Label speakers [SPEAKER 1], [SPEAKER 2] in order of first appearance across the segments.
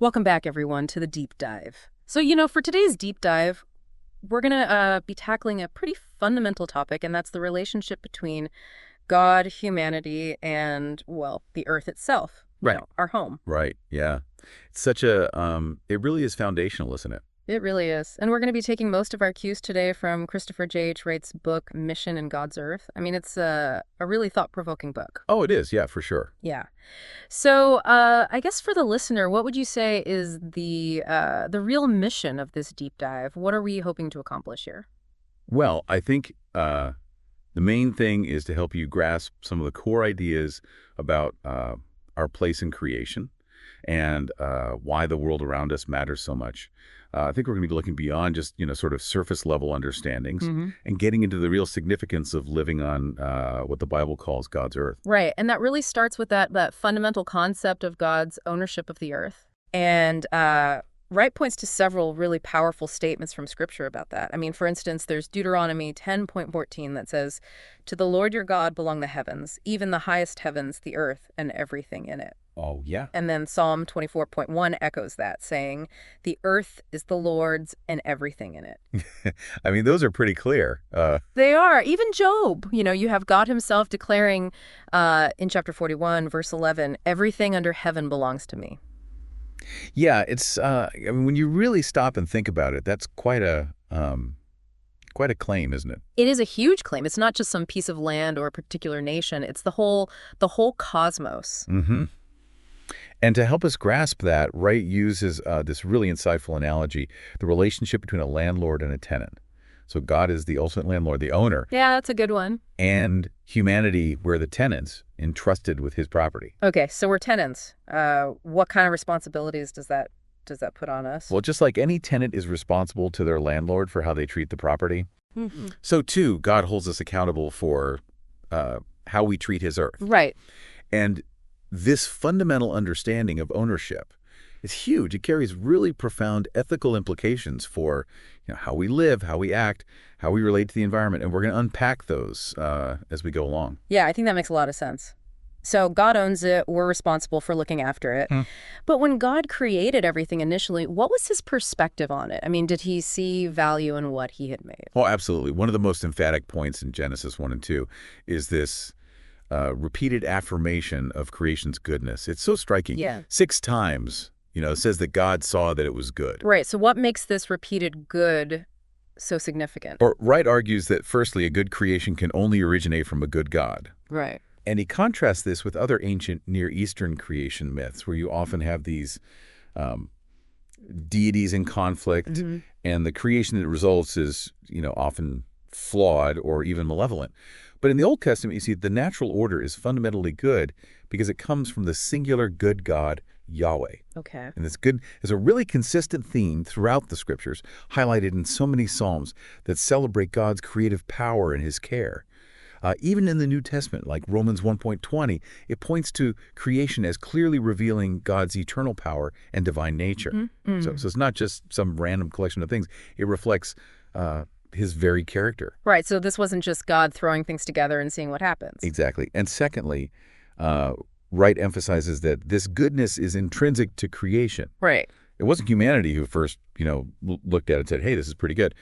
[SPEAKER 1] Welcome back, everyone, to the deep dive. So, for today's deep dive, we're going to be tackling a pretty fundamental topic, and that's the relationship between God, humanity, and, well, the earth itself,
[SPEAKER 2] Right.
[SPEAKER 1] our home.
[SPEAKER 2] Right. Yeah. It's such it really is foundational, isn't it?
[SPEAKER 1] It really is. And we're going to be taking most of our cues today from Christopher J.H. Wright's book, Mission in God's Earth. I mean, it's a really thought-provoking book.
[SPEAKER 2] Oh, it is. Yeah, for sure.
[SPEAKER 1] Yeah. So, I guess for the listener, what would you say is the real mission of this deep dive? What are we hoping to accomplish here?
[SPEAKER 2] Well, I think the main thing is to help you grasp some of the core ideas about our place in creation and why the world around us matters so much. I think we're going to be looking beyond just, sort of surface level understandings and getting into the real significance of living on what the Bible calls God's earth.
[SPEAKER 1] Right. And that really starts with that fundamental concept of God's ownership of the earth. And Wright points to several really powerful statements from Scripture about that. I mean, for instance, there's Deuteronomy 10:14 that says, "To the Lord your God belong the heavens, even the highest heavens, the earth, and everything in it."
[SPEAKER 2] Oh, yeah.
[SPEAKER 1] And then Psalm 24:1 echoes that, saying, "The earth is the Lord's and everything in it."
[SPEAKER 2] I mean, those are pretty clear.
[SPEAKER 1] They are. Even Job, you have God himself declaring in chapter 41, verse 11, "Everything under heaven belongs to me."
[SPEAKER 2] Yeah, I mean, when you really stop and think about it, that's quite a claim, isn't it?
[SPEAKER 1] It is a huge claim. It's not just some piece of land or a particular nation. It's the whole cosmos.
[SPEAKER 2] Mm-hmm. And to help us grasp that, Wright uses this really insightful analogy, the relationship between a landlord and a tenant. So God is the ultimate landlord, the owner,
[SPEAKER 1] Yeah, that's a good one.
[SPEAKER 2] and humanity, we're the tenants entrusted with his property.
[SPEAKER 1] Okay, so we're tenants. What kind of responsibilities does that put on us?
[SPEAKER 2] Well, just like any tenant is responsible to their landlord for how they treat the property,
[SPEAKER 1] Mhm.
[SPEAKER 2] so too, God holds us accountable for how we treat his earth.
[SPEAKER 1] Right.
[SPEAKER 2] And this fundamental understanding of ownership is huge. It carries really profound ethical implications for how we live, how we act, how we relate to the environment. And we're going to unpack those as we go along.
[SPEAKER 1] Yeah, I think that makes a lot of sense. So God owns it. We're responsible for looking after it. But when God created everything initially, what was his perspective on it? I mean, did he see value in what he had made?
[SPEAKER 2] Oh, absolutely. One of the most emphatic points in Genesis 1 and 2 is this repeated affirmation of creation's goodness. It's so striking.
[SPEAKER 1] Yeah.
[SPEAKER 2] 6 times, it says that God saw that it was good.
[SPEAKER 1] Right. So what makes this repeated good so significant?
[SPEAKER 2] Or Wright argues that, firstly, a good creation can only originate from a good God.
[SPEAKER 1] Right.
[SPEAKER 2] And he contrasts this with other ancient Near Eastern creation myths where you often have these deities in conflict, and the creation that results is, often flawed or even malevolent. But in the Old Testament, you see the natural order is fundamentally good because it comes from the singular good God, Yahweh.
[SPEAKER 1] Okay.
[SPEAKER 2] And this good is a really consistent theme throughout the Scriptures, highlighted in so many Psalms that celebrate God's creative power and his care. Even in the New Testament, like Romans 1:20, it points to creation as clearly revealing God's eternal power and divine nature. So it's not just some random collection of things. It reflects his very character.
[SPEAKER 1] Right. So this wasn't just God throwing things together and seeing what happens.
[SPEAKER 2] Exactly. And secondly, Wright emphasizes that this goodness is intrinsic to creation.
[SPEAKER 1] Right.
[SPEAKER 2] It wasn't humanity who first, looked at it and said, hey, this is pretty good.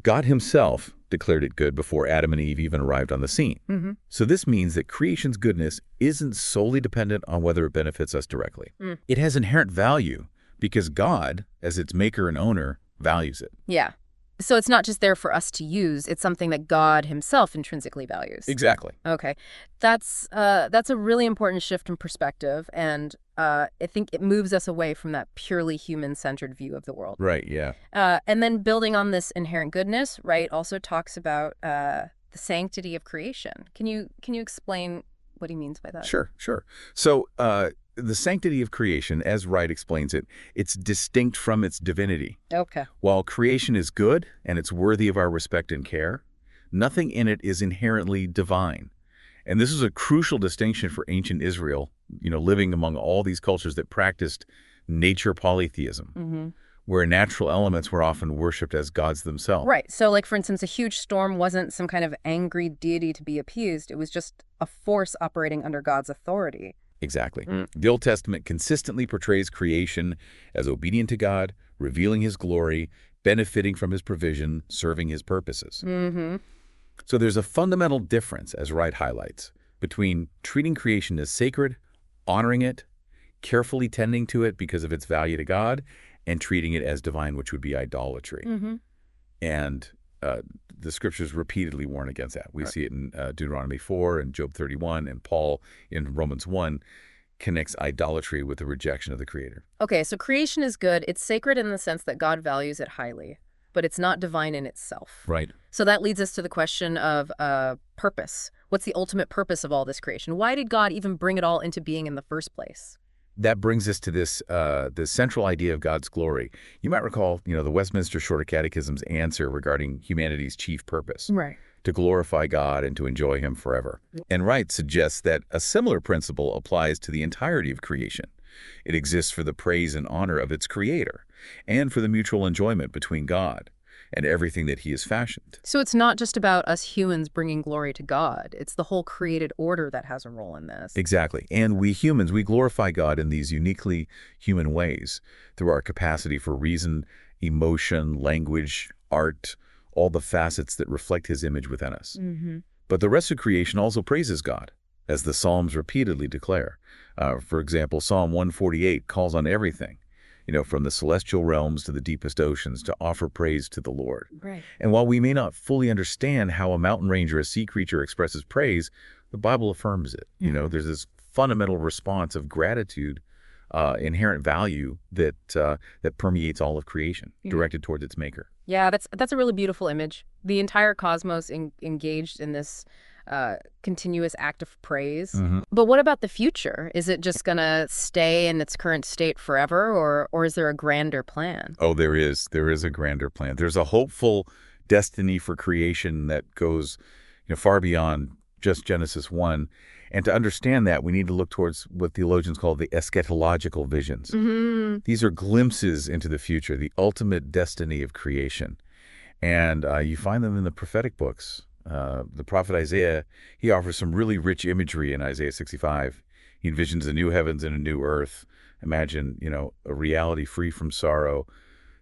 [SPEAKER 2] God himself declared it good before Adam and Eve even arrived on the scene. So this means that creation's goodness isn't solely dependent on whether it benefits us directly. It has inherent value because God, as its maker and owner, values it.
[SPEAKER 1] Yeah. So it's not just there for us to use. It's something that God himself intrinsically values.
[SPEAKER 2] Exactly.
[SPEAKER 1] Okay. That's a really important shift in perspective, and I think it moves us away from that purely human-centered view of the world.
[SPEAKER 2] Right, yeah.
[SPEAKER 1] And then building on this inherent goodness, Wright also talks about the sanctity of creation. Can you explain what he means by that?
[SPEAKER 2] Sure. So the sanctity of creation, as Wright explains it, it's distinct from its divinity.
[SPEAKER 1] Okay.
[SPEAKER 2] While creation is good and it's worthy of our respect and care, nothing in it is inherently divine. And this is a crucial distinction for ancient Israel, living among all these cultures that practiced nature polytheism, where natural elements were often worshipped as gods themselves.
[SPEAKER 1] Right. So, like, for instance, a huge storm wasn't some kind of angry deity to be appeased. It was just a force operating under God's authority.
[SPEAKER 2] Exactly.
[SPEAKER 1] Mm.
[SPEAKER 2] The Old Testament consistently portrays creation as obedient to God, revealing his glory, benefiting from his provision, serving his purposes.
[SPEAKER 1] Mm-hmm.
[SPEAKER 2] So there's a fundamental difference, as Wright highlights, between treating creation as sacred, honoring it, carefully tending to it because of its value to God, and treating it as divine, which would be idolatry.
[SPEAKER 1] Mm-hmm.
[SPEAKER 2] And the scriptures repeatedly warn against that. We see it in Deuteronomy 4 and Job 31, and Paul in Romans 1 connects idolatry with the rejection of the Creator.
[SPEAKER 1] Okay, so creation is good. It's sacred in the sense that God values it highly, but it's not divine in itself.
[SPEAKER 2] Right.
[SPEAKER 1] So that leads us to the question of purpose. What's the ultimate purpose of all this creation? Why did God even bring it all into being in the first place?
[SPEAKER 2] That brings us to this central idea of God's glory. You might recall, the Westminster Shorter Catechism's answer regarding humanity's chief purpose.
[SPEAKER 1] Right.
[SPEAKER 2] To glorify God and to enjoy him forever. And Wright suggests that a similar principle applies to the entirety of creation. It exists for the praise and honor of its creator, and for the mutual enjoyment between God and everything that he has fashioned.
[SPEAKER 1] So it's not just about us humans bringing glory to God. It's the whole created order that has a role in this.
[SPEAKER 2] Exactly. And we humans, we glorify God in these uniquely human ways through our capacity for reason, emotion, language, art, all the facets that reflect his image within us.
[SPEAKER 1] Mm-hmm.
[SPEAKER 2] But the rest of creation also praises God, as the Psalms repeatedly declare. For example, Psalm 148 calls on everything, from the celestial realms to the deepest oceans, to offer praise to the Lord.
[SPEAKER 1] Right.
[SPEAKER 2] And while we may not fully understand how a mountain range or a sea creature expresses praise, the Bible affirms it. There's this fundamental response of gratitude, inherent value that permeates all of creation, directed towards its maker.
[SPEAKER 1] Yeah, that's a really beautiful image. The entire cosmos engaged in this continuous act of praise.
[SPEAKER 2] Mm-hmm.
[SPEAKER 1] But what about the future? Is it just going to stay in its current state forever, or is there a grander plan?
[SPEAKER 2] Oh, there is. There is a grander plan. There's a hopeful destiny for creation that goes far beyond just Genesis 1. And to understand that, we need to look towards what theologians call the eschatological visions.
[SPEAKER 1] Mm-hmm.
[SPEAKER 2] These are glimpses into the future, the ultimate destiny of creation. And you find them in the prophetic books. The prophet Isaiah, he offers some really rich imagery in Isaiah 65. He envisions a new heavens and a new earth. Imagine, a reality free from sorrow,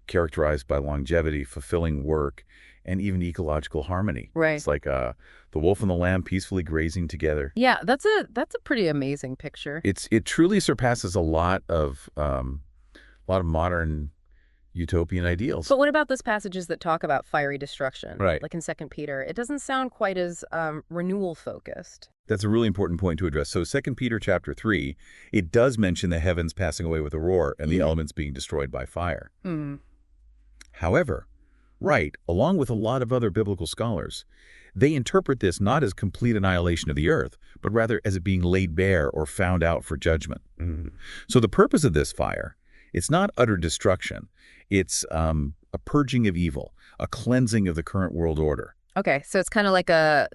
[SPEAKER 2] characterized by longevity, fulfilling work, and even ecological harmony.
[SPEAKER 1] Right.
[SPEAKER 2] It's like the wolf and the lamb peacefully grazing together.
[SPEAKER 1] Yeah, that's a pretty amazing picture.
[SPEAKER 2] It truly surpasses a lot of modern utopian ideals.
[SPEAKER 1] But what about those passages that talk about fiery destruction?
[SPEAKER 2] Right.
[SPEAKER 1] Like in 2 Peter. It doesn't sound quite as renewal focused.
[SPEAKER 2] That's a really important point to address. So 2 Peter chapter 3, it does mention the heavens passing away with a roar and the elements being destroyed by fire.
[SPEAKER 1] Mm.
[SPEAKER 2] However, Wright, along with a lot of other biblical scholars, they interpret this not as complete annihilation of the earth, but rather as it being laid bare or found out for judgment.
[SPEAKER 1] Mm.
[SPEAKER 2] So the purpose of this fire, it's not utter destruction. It's a purging of evil, a cleansing of the current world order.
[SPEAKER 1] Okay, so it's kind of like a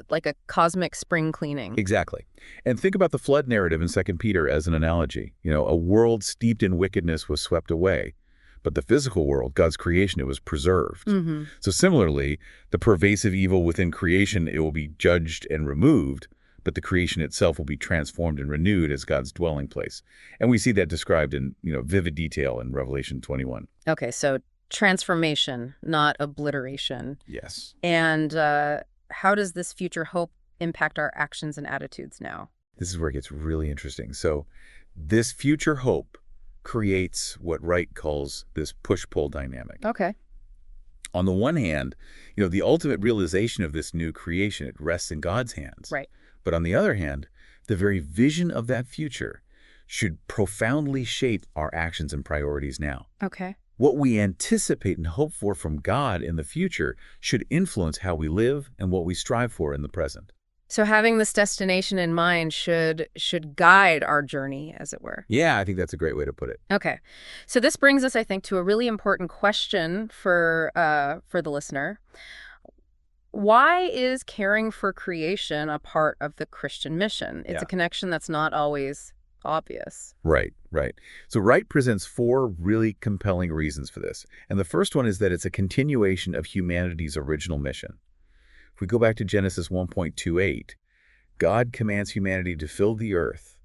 [SPEAKER 1] cosmic spring cleaning.
[SPEAKER 2] Exactly. And think about the flood narrative in 2 Peter as an analogy. A world steeped in wickedness was swept away, but the physical world, God's creation, it was preserved.
[SPEAKER 1] Mm-hmm.
[SPEAKER 2] So similarly, the pervasive evil within creation, it will be judged and removed, but the creation itself will be transformed and renewed as God's dwelling place. And we see that described in, vivid detail in Revelation 21.
[SPEAKER 1] Okay, so transformation, not obliteration.
[SPEAKER 2] Yes.
[SPEAKER 1] And how does this future hope impact our actions and attitudes now?
[SPEAKER 2] This is where it gets really interesting. So this future hope creates what Wright calls this push-pull dynamic.
[SPEAKER 1] Okay.
[SPEAKER 2] On the one hand, the ultimate realization of this new creation, it rests in God's hands.
[SPEAKER 1] Right.
[SPEAKER 2] But on the other hand, the very vision of that future should profoundly shape our actions and priorities now.
[SPEAKER 1] Okay.
[SPEAKER 2] What we anticipate and hope for from God in the future should influence how we live and what we strive for in the present.
[SPEAKER 1] So having this destination in mind should guide our journey, as it were.
[SPEAKER 2] Yeah, I think that's a great way to put it.
[SPEAKER 1] Okay. So this brings us, I think, to a really important question for the listener. Why is caring for creation a part of the Christian mission? It's a connection that's not always obvious.
[SPEAKER 2] Right. So Wright presents 4 really compelling reasons for this. And the first one is that it's a continuation of humanity's original mission. If we go back to Genesis 1.28, God commands humanity to fill the earth,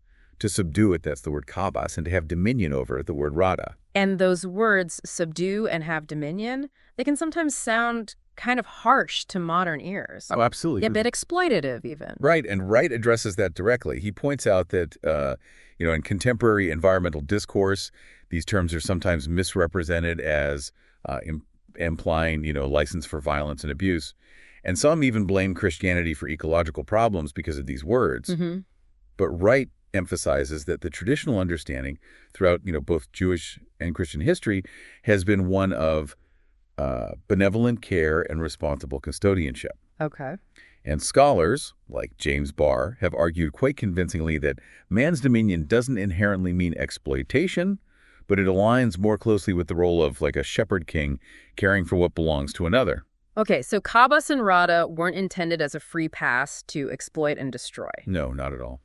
[SPEAKER 2] To subdue it, that's the word kabas, and to have dominion over it, the word rada.
[SPEAKER 1] And those words, subdue and have dominion, they can sometimes sound kind of harsh to modern ears.
[SPEAKER 2] Oh, absolutely.
[SPEAKER 1] A bit exploitative, even.
[SPEAKER 2] Right, and Wright addresses that directly. He points out that, in contemporary environmental discourse, these terms are sometimes misrepresented as implying, license for violence and abuse. And some even blame Christianity for ecological problems because of these words.
[SPEAKER 1] Mm-hmm.
[SPEAKER 2] But Wright emphasizes that the traditional understanding throughout, both Jewish and Christian history has been one of benevolent care and responsible custodianship.
[SPEAKER 1] Okay.
[SPEAKER 2] And scholars, like James Barr, have argued quite convincingly that man's dominion doesn't inherently mean exploitation, but it aligns more closely with the role of like a shepherd king caring for what belongs to another.
[SPEAKER 1] Okay, so Kabas and Rada weren't intended as a free pass to exploit and destroy.
[SPEAKER 2] No, not at all.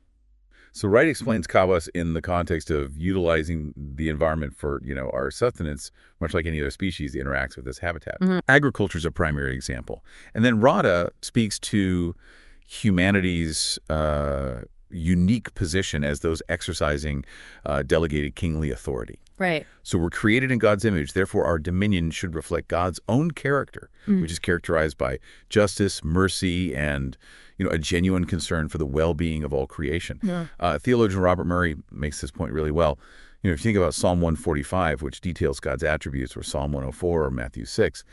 [SPEAKER 2] So Wright explains kabas in the context of utilizing the environment for, our sustenance, much like any other species interacts with this habitat.
[SPEAKER 1] Mm-hmm.
[SPEAKER 2] Agriculture is a primary example. And then Rada speaks to humanity's unique position as those exercising delegated kingly authority.
[SPEAKER 1] Right.
[SPEAKER 2] So we're created in God's image, therefore our dominion should reflect God's own character, which is characterized by justice, mercy, and a genuine concern for the well-being of all creation.
[SPEAKER 1] Yeah.
[SPEAKER 2] Theologian Robert Murray makes this point really well. If you think about Psalm 145, which details God's attributes, or Psalm 104 or Matthew 6,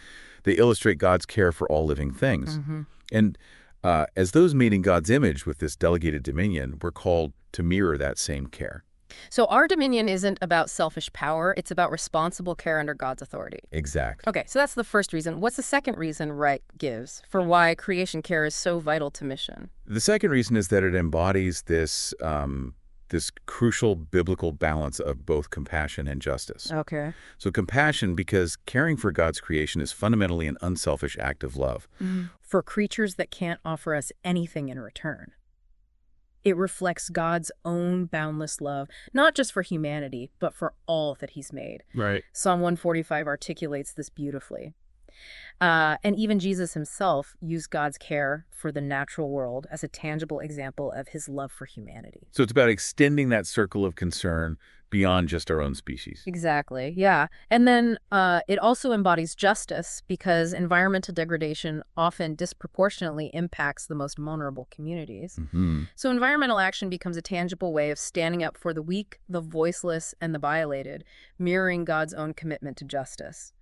[SPEAKER 2] they illustrate God's care for all living things.
[SPEAKER 1] Mm-hmm.
[SPEAKER 2] And as those made in God's image with this delegated dominion, we're called to mirror that same care.
[SPEAKER 1] So our dominion isn't about selfish power, it's about responsible care under God's authority.
[SPEAKER 2] Exactly.
[SPEAKER 1] Okay, so that's the first reason. What's the second reason Wright gives for why creation care is so vital to mission?
[SPEAKER 2] The second reason is that it embodies this crucial biblical balance of both compassion and justice.
[SPEAKER 1] Okay.
[SPEAKER 2] So compassion, because caring for God's creation is fundamentally an unselfish act of love.
[SPEAKER 1] Mm-hmm. For creatures that can't offer us anything in return. It reflects God's own boundless love, not just for humanity, but for all that he's made.
[SPEAKER 2] Right.
[SPEAKER 1] Psalm 145 articulates this beautifully. And even Jesus himself used God's care for the natural world as a tangible example of his love for humanity.
[SPEAKER 2] So it's about extending that circle of concern beyond just our own species.
[SPEAKER 1] Exactly, yeah. And then it also embodies justice because environmental degradation often disproportionately impacts the most vulnerable communities.
[SPEAKER 2] Mm-hmm.
[SPEAKER 1] So environmental action becomes a tangible way of standing up for the weak, the voiceless, and the violated, mirroring God's own commitment to justice.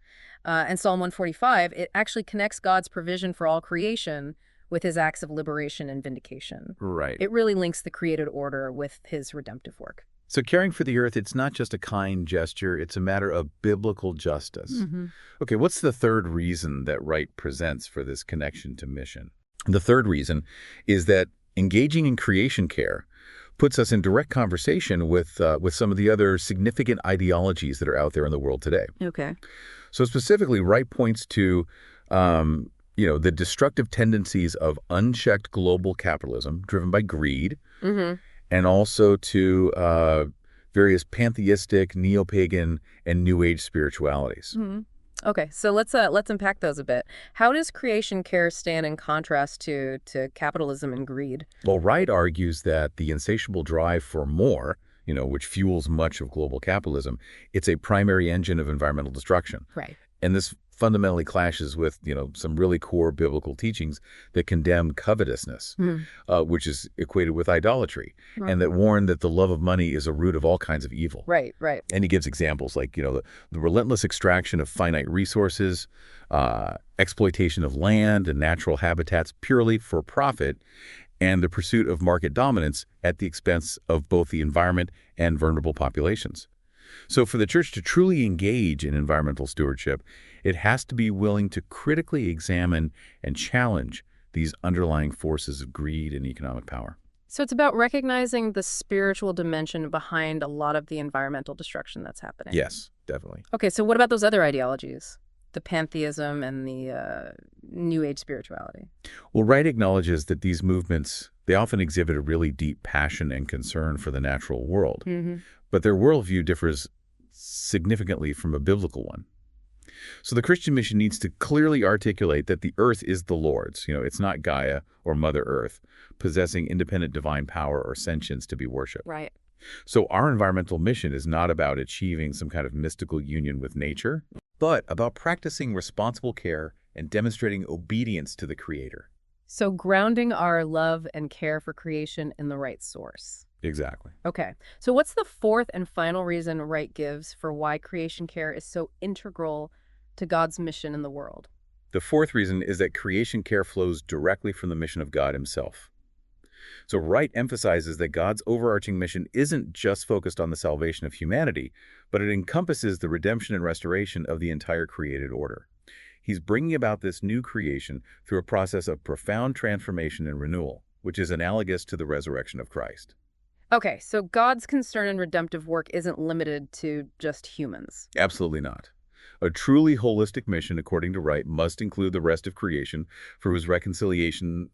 [SPEAKER 1] And Psalm 145, it actually connects God's provision for all creation with his acts of liberation and vindication.
[SPEAKER 2] Right.
[SPEAKER 1] It really links the created order with his redemptive work.
[SPEAKER 2] So caring for the earth, it's not just a kind gesture, it's a matter of biblical justice.
[SPEAKER 1] Mm-hmm.
[SPEAKER 2] Okay, what's the third reason that Wright presents for this connection to mission? The third reason is that engaging in creation care puts us in direct conversation with some of the other significant ideologies that are out there in the world today.
[SPEAKER 1] Okay.
[SPEAKER 2] So specifically, Wright points to the destructive tendencies of unchecked global capitalism driven by greed,
[SPEAKER 1] Mm-hmm.
[SPEAKER 2] and also to various pantheistic, neo-pagan, and New Age spiritualities.
[SPEAKER 1] Mm-hmm. Okay, so let's unpack those a bit. How does creation care stand in contrast to capitalism and greed?
[SPEAKER 2] Well, Wright argues that the insatiable drive for more, which fuels much of global capitalism, it's a primary engine of environmental destruction.
[SPEAKER 1] Right.
[SPEAKER 2] And this fundamentally clashes with, some really core biblical teachings that condemn covetousness, which is equated with idolatry, and that warn that the love of money is a root of all kinds of evil.
[SPEAKER 1] Right, right.
[SPEAKER 2] And he gives examples like, the relentless extraction of finite resources, exploitation of land and natural habitats purely for profit, and the pursuit of market dominance at the expense of both the environment and vulnerable populations. So for the church to truly engage in environmental stewardship, it has to be willing to critically examine and challenge these underlying forces of greed and economic power.
[SPEAKER 1] So it's about recognizing the spiritual dimension behind a lot of the environmental destruction that's happening.
[SPEAKER 2] Yes, definitely.
[SPEAKER 1] Okay, so what about those other ideologies? The pantheism and the New Age spirituality.
[SPEAKER 2] Well, Wright acknowledges that these movements, they often exhibit a really deep passion and concern for the natural world.
[SPEAKER 1] Mm-hmm.
[SPEAKER 2] But their worldview differs significantly from a biblical one. So the Christian mission needs to clearly articulate that the earth is the Lord's. It's not Gaia or Mother Earth, possessing independent divine power or sentience to be worshipped.
[SPEAKER 1] Right.
[SPEAKER 2] So our environmental mission is not about achieving some kind of mystical union with nature, but about practicing responsible care and demonstrating obedience to the Creator.
[SPEAKER 1] So grounding our love and care for creation in the right source.
[SPEAKER 2] Exactly.
[SPEAKER 1] Okay. So what's the fourth and final reason Wright gives for why creation care is so integral to God's mission in the world?
[SPEAKER 2] The fourth reason is that creation care flows directly from the mission of God himself. So Wright emphasizes that God's overarching mission isn't just focused on the salvation of humanity, but it encompasses the redemption and restoration of the entire created order. He's bringing about this new creation through a process of profound transformation and renewal, which is analogous to the resurrection of Christ.
[SPEAKER 1] Okay, so God's concern in redemptive work isn't limited to just humans.
[SPEAKER 2] Absolutely not. A truly holistic mission, according to Wright, must include the rest of creation, for whose reconciliation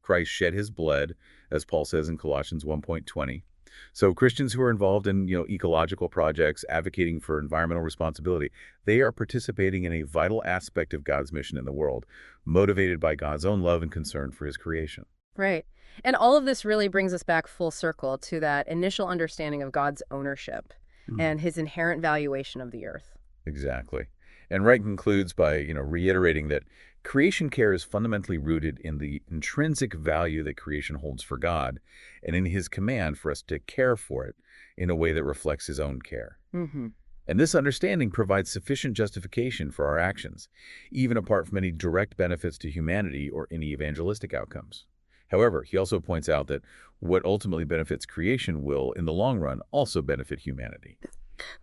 [SPEAKER 2] Christ shed his blood, as Paul says in Colossians 1:20. So Christians who are involved in ecological projects, advocating for environmental responsibility, they are participating in a vital aspect of God's mission in the world, motivated by God's own love and concern for his creation.
[SPEAKER 1] Right. And all of this really brings us back full circle to that initial understanding of God's ownership and his inherent valuation of the earth.
[SPEAKER 2] Exactly. And Wright concludes by, reiterating that creation care is fundamentally rooted in the intrinsic value that creation holds for God and in his command for us to care for it in a way that reflects his own care.
[SPEAKER 1] Hmm.
[SPEAKER 2] And this understanding provides sufficient justification for our actions, even apart from any direct benefits to humanity or any evangelistic outcomes. However, he also points out that what ultimately benefits creation will, in the long run, also benefit humanity.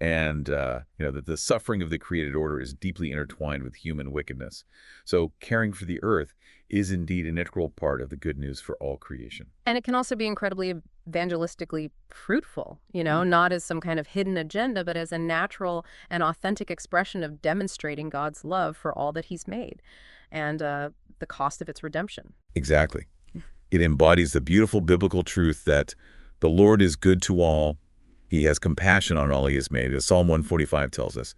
[SPEAKER 2] And, that the suffering of the created order is deeply intertwined with human wickedness. So caring for the earth is indeed an integral part of the good news for all creation.
[SPEAKER 1] And it can also be incredibly evangelistically fruitful, not as some kind of hidden agenda, but as a natural and authentic expression of demonstrating God's love for all that he's made and the cost of its redemption.
[SPEAKER 2] Exactly. It embodies the beautiful biblical truth that the Lord is good to all. He has compassion on all he has made, as Psalm 145 tells us,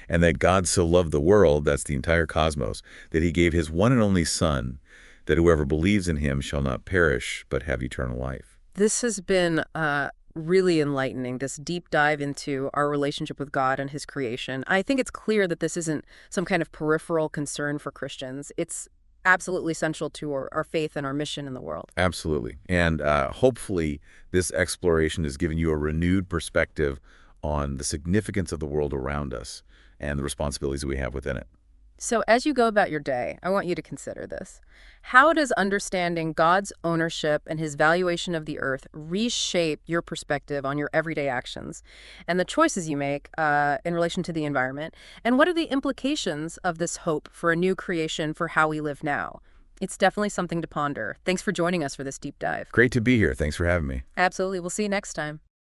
[SPEAKER 2] and that God so loved the world, that's the entire cosmos, that he gave his one and only Son, that whoever believes in him shall not perish, but have eternal life.
[SPEAKER 1] This has been really enlightening, this deep dive into our relationship with God and his creation. I think it's clear that this isn't some kind of peripheral concern for Christians. It's absolutely central to our faith and our mission in the world.
[SPEAKER 2] Absolutely. And hopefully this exploration has given you a renewed perspective on the significance of the world around us and the responsibilities we have within it.
[SPEAKER 1] So as you go about your day, I want you to consider this. How does understanding God's ownership and his valuation of the earth reshape your perspective on your everyday actions and the choices you make in relation to the environment? And what are the implications of this hope for a new creation for how we live now? It's definitely something to ponder. Thanks for joining us for this deep dive.
[SPEAKER 2] Great to be here. Thanks for having me.
[SPEAKER 1] Absolutely. We'll see you next time.